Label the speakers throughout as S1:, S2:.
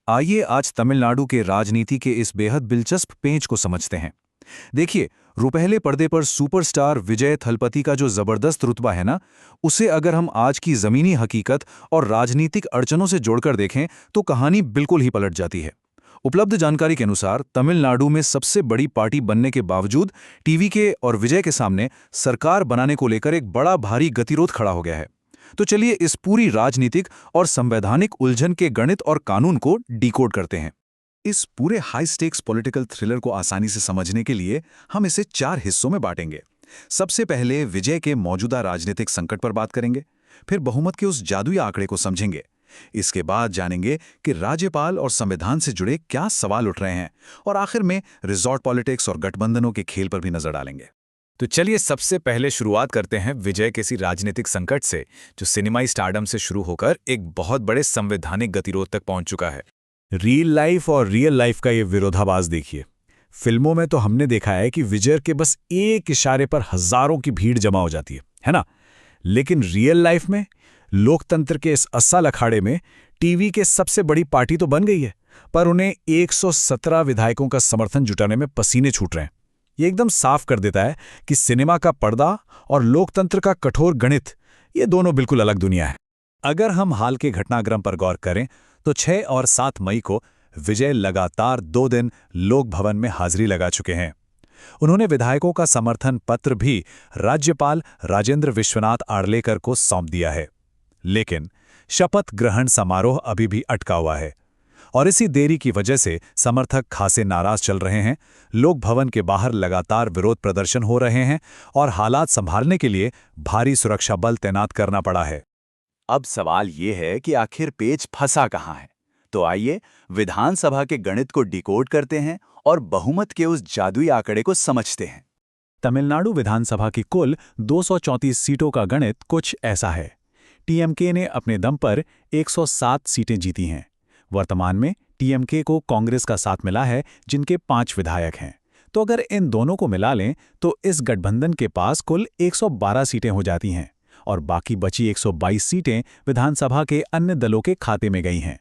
S1: आइए आज तमिलनाडु के राजनीति के इस बेहद दिलचस्प पेंच को समझते हैं। देखिए, रुपहले पर्दे पर सुपरस्टार विजय थलपति का जो जबरदस्त रुतबा है ना, उसे अगर हम आज की जमीनी हकीकत और राजनीतिक अड़चनों से जोड़कर देखें तो कहानी बिल्कुल ही पलट जाती है। उपलब्ध जानकारी के अनुसार तमिलनाडु में सबसे बड़ी पार्टी बनने के बावजूद टीवी के और विजय के सामने सरकार बनाने को लेकर एक बड़ा भारी गतिरोध खड़ा हो गया है। तो चलिए इस पूरी राजनीतिक और संवैधानिक उलझन के गणित और कानून को डिकोड करते हैं। इस पूरे हाई स्टेक्स पॉलिटिकल थ्रिलर को आसानी से समझने के लिए हम इसे 4 हिस्सों में बांटेंगे। सबसे पहले विजय के मौजूदा राजनीतिक संकट पर बात करेंगे, फिर बहुमत के उस जादुई आंकड़े को समझेंगे। इसके बाद जानेंगे कि राज्यपाल और संविधान से जुड़े क्या सवाल उठ रहे हैं, और आखिर में रिजॉर्ट पॉलिटिक्स और गठबंधनों के खेल पर भी नजर डालेंगे।
S2: तो चलिए सबसे पहले शुरुआत करते हैं विजय के इसी राजनीतिक संकट से, जो सिनेमाई स्टारडम से शुरू होकर एक बहुत बड़े संवैधानिक गतिरोध तक पहुंच चुका है।
S3: रियल लाइफ और रियल लाइफ का ये विरोधाभास देखिए। फिल्मों में तो हमने देखा है कि विजय के बस एक इशारे पर हजारों की भीड़ जमा हो जाती है ना? लेकिन रियल लाइफ में लोकतंत्र के इस असल अखाड़े में टीवी के सबसे बड़ी पार्टी तो बन गई है, पर उन्हें 117 विधायकों का समर्थन जुटाने में पसीने छूट रहे हैं। ये एकदम साफ कर देता है कि सिनेमा का पर्दा और लोकतंत्र का कठोर गणित, ये दोनों बिल्कुल अलग दुनिया है। अगर हम हाल के घटनाक्रम पर गौर करें तो 6 और 7 मई को विजय लगातार 2 दिन लोक भवन में हाजिरी लगा चुके हैं। उन्होंने विधायकों का समर्थन पत्र भी राज्यपाल राजेंद्र विश्वनाथ आर्लेकर को सौंप दिया है, लेकिन शपथ ग्रहण समारोह अभी भी अटका हुआ है और इसी देरी की वजह से समर्थक खासे नाराज चल रहे हैं। लोक भवन के बाहर लगातार विरोध प्रदर्शन हो रहे हैं और हालात संभालने के लिए भारी सुरक्षा बल तैनात करना पड़ा है।
S4: अब सवाल ये है कि आखिर पेच फंसा कहाँ है। तो आइए विधानसभा के गणित को डिकोड करते हैं और बहुमत के उस जादुई आंकड़े को समझते हैं।
S3: तमिलनाडु विधानसभा की कुल 234 सीटों का गणित कुछ ऐसा है। टीएमके ने अपने दम पर 107 सीटें जीती हैं। वर्तमान में टीएमके को कांग्रेस का साथ मिला है, जिनके 5 विधायक हैं। तो अगर इन दोनों को मिला लें तो इस गठबंधन के पास कुल 112 सीटें हो जाती हैं और बाकी बची 122 सीटें विधानसभा के अन्य दलों के खाते में गई हैं।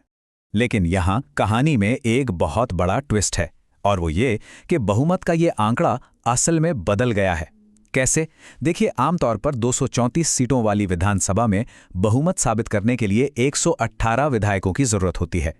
S1: लेकिन यहाँ कहानी में एक बहुत बड़ा ट्विस्ट है, और वो ये कि बहुमत का ये आंकड़ा असल में बदल गया है। कैसे? देखिए, आमतौर पर 234 सीटों वाली विधानसभा में बहुमत साबित करने के लिए 118 विधायकों की जरूरत होती है।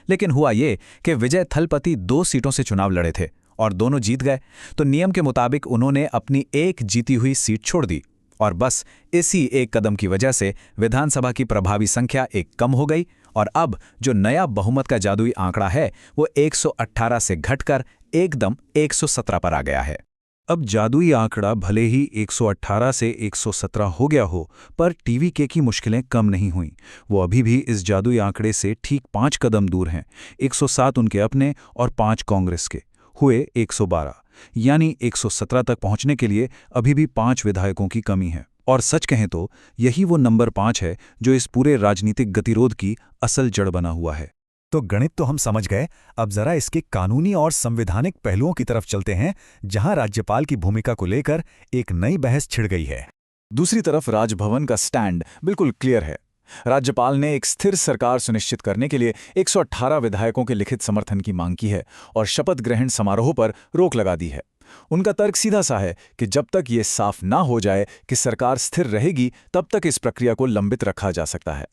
S1: लेकिन हुआ ये कि विजय थलपति 2 सीटों से चुनाव लड़े थे और दोनों जीत गए, तो नियम के मुताबिक उन्होंने अपनी एक जीती हुई सीट छोड़ दी और बस इसी एक कदम की वजह से विधानसभा की प्रभावी संख्या एक कम हो गई और अब जो नया बहुमत का जादुई आंकड़ा है वो 118 से घटकर एकदम 117 पर आ गया है।
S3: अब जादुई आंकड़ा भले ही 118 से 117 हो गया हो, पर टीवीके की मुश्किलें कम नहीं हुईं। वो अभी भी इस जादुई आंकड़े से ठीक 5 कदम दूर हैं। 107 उनके अपने और 5 कांग्रेस के, हुए 112, यानी 117 तक पहुंचने के लिए अभी भी 5 विधायकों की कमी है। और सच कहें तो यही वो नंबर 5 है जो इस पूरे राजनीतिक गतिरोध की असल जड़ बना हुआ है।
S5: तो गणित तो हम समझ गए, अब जरा इसके कानूनी और संवैधानिक पहलुओं की तरफ चलते हैं, जहां राज्यपाल की भूमिका को लेकर एक नई बहस छिड़ गई है।
S2: दूसरी तरफ राजभवन का स्टैंड बिल्कुल क्लियर है। राज्यपाल ने एक स्थिर सरकार सुनिश्चित करने के लिए 118 विधायकों के लिखित समर्थन की मांग की है और शपथ ग्रहण समारोह पर रोक लगा दी है। उनका तर्क सीधा सा है कि जब तक ये साफ ना हो जाए कि सरकार स्थिर रहेगी, तब तक इस प्रक्रिया को लंबित रखा जा सकता है।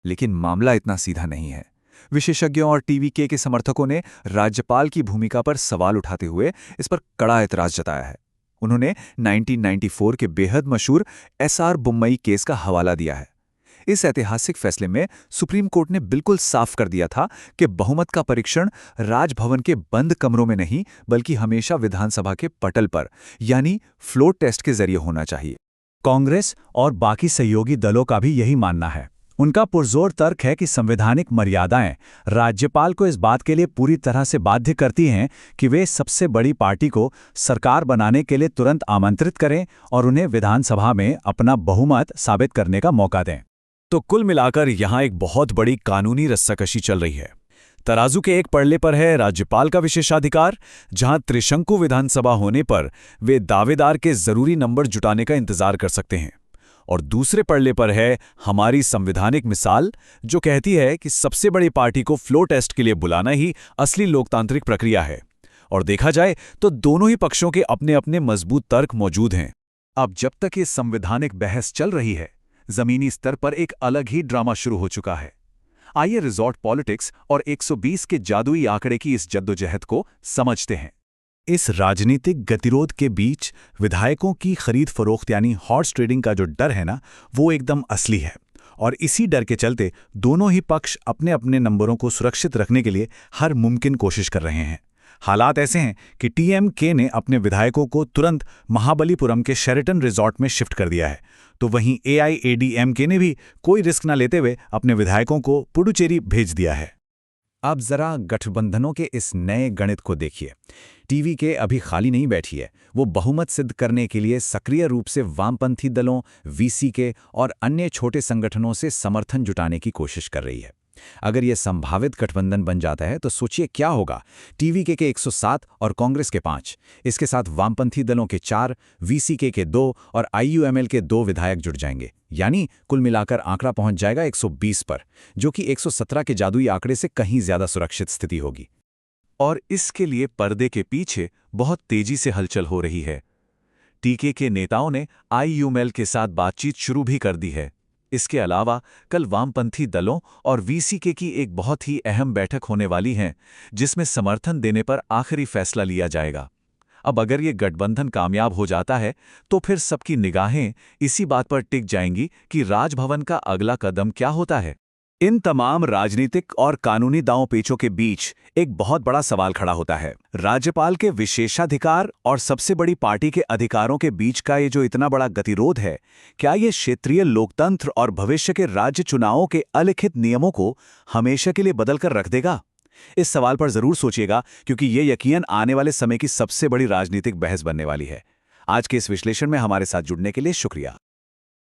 S4: लेकिन मामला इतना सीधा नहीं है। विशेषज्ञों और टीवीके के समर्थकों ने राज्यपाल की भूमिका पर सवाल उठाते हुए इस पर कड़ा ऐतराज जताया है। उन्होंने 1994 के बेहद मशहूर एसआर बोम्मई केस का हवाला दिया है। इस ऐतिहासिक फैसले में सुप्रीम कोर्ट ने बिल्कुल साफ कर दिया था कि बहुमत का परीक्षण राजभवन के बंद कमरों में नहीं, बल्कि हमेशा विधानसभा के पटल पर, यानी फ्लोर टेस्ट के जरिए होना चाहिए।
S3: कांग्रेस और बाकी सहयोगी दलों का भी यही मानना है। उनका पुरजोर तर्क है कि संवैधानिक मर्यादाएं राज्यपाल को इस बात के लिए पूरी तरह से बाध्य करती हैं कि वे सबसे बड़ी पार्टी को सरकार बनाने के लिए तुरंत आमंत्रित करें और उन्हें विधानसभा में अपना बहुमत साबित करने का मौका दें।
S2: तो कुल मिलाकर यहाँ एक बहुत बड़ी कानूनी रस्साकशी चल रही है। तराजू के एक पड़ले पर है राज्यपाल का विशेषाधिकार, जहां त्रिशंकु विधानसभा होने पर वे दावेदार के जरूरी नंबर जुटाने का इंतजार कर सकते हैं,
S3: और दूसरे पड़ले पर है हमारी संवैधानिक मिसाल, जो कहती है कि सबसे बड़ी पार्टी को फ्लो टेस्ट के लिए बुलाना ही असली लोकतांत्रिक प्रक्रिया है। और देखा जाए तो दोनों ही पक्षों के अपने अपने मजबूत तर्क मौजूद हैं।
S4: अब जब तक ये संवैधानिक बहस चल रही है, जमीनी स्तर पर एक अलग ही ड्रामा शुरू हो चुका है। आइए रिजॉर्ट पॉलिटिक्स और 120 के जादुई आंकड़े की इस जद्दोजहद को समझते हैं।
S3: इस राजनीतिक गतिरोध के बीच विधायकों की खरीद फरोख्त यानी हॉर्स ट्रेडिंग का जो डर है ना, वो एकदम असली है। और इसी डर के चलते दोनों ही पक्ष अपने अपने नंबरों को सुरक्षित रखने के लिए हर मुमकिन कोशिश कर रहे हैं। हालात ऐसे हैं कि टीएमके ने अपने विधायकों को तुरंत महाबलीपुरम के शेरेटन रिजॉर्ट में शिफ्ट कर दिया है, तो वहीं एआईएडीएमके ने भी कोई रिस्क न लेते हुए अपने विधायकों को पुडुचेरी भेज दिया है।
S5: अब जरा गठबंधनों के इस नए गणित को देखिए। टीवीके अभी खाली नहीं बैठी है, वो बहुमत सिद्ध करने के लिए सक्रिय रूप से वामपंथी दलों, वीसीके और अन्य छोटे संगठनों से समर्थन जुटाने की कोशिश कर रही है। अगर यह संभावित गठबंधन बन जाता है तो सोचिए क्या होगा। टीवीके के 107 और कांग्रेस के 5, इसके साथ वामपंथी दलों के 4, वीसीके के 2 और आईयूएमएल के 2 विधायक जुड़ जाएंगे, यानी कुल मिलाकर आंकड़ा पहुंच जाएगा 120 पर, जो कि 117 के जादुई आंकड़े से कहीं ज्यादा सुरक्षित स्थिति होगी।
S4: और इसके लिए पर्दे के पीछे बहुत तेजी से हलचल हो रही है। टीके के नेताओं ने आईयूएमएल के साथ बातचीत शुरू भी कर दी है। इसके अलावा कल वामपंथी दलों और वीसीके की एक बहुत ही अहम बैठक होने वाली है, जिसमें समर्थन देने पर आखिरी फैसला लिया जाएगा। अब अगर ये गठबंधन कामयाब हो जाता है तो फिर सबकी निगाहें इसी बात पर टिक जाएंगी कि राजभवन का अगला कदम क्या होता है।
S3: इन तमाम राजनीतिक और कानूनी दांव पेचों के बीच एक बहुत बड़ा सवाल खड़ा होता है। राज्यपाल के विशेषाधिकार और सबसे बड़ी पार्टी के अधिकारों के बीच का ये जो इतना बड़ा गतिरोध है, क्या ये क्षेत्रीय लोकतंत्र और भविष्य के राज्य चुनावों के अलिखित नियमों को हमेशा के लिए बदल कर रख देगा? इस सवाल पर जरूर सोचिएगा, क्योंकि ये यकीनन आने वाले समय की सबसे बड़ी राजनीतिक बहस बनने वाली है। आज के इस विश्लेषण में हमारे साथ जुड़ने के लिए शुक्रिया।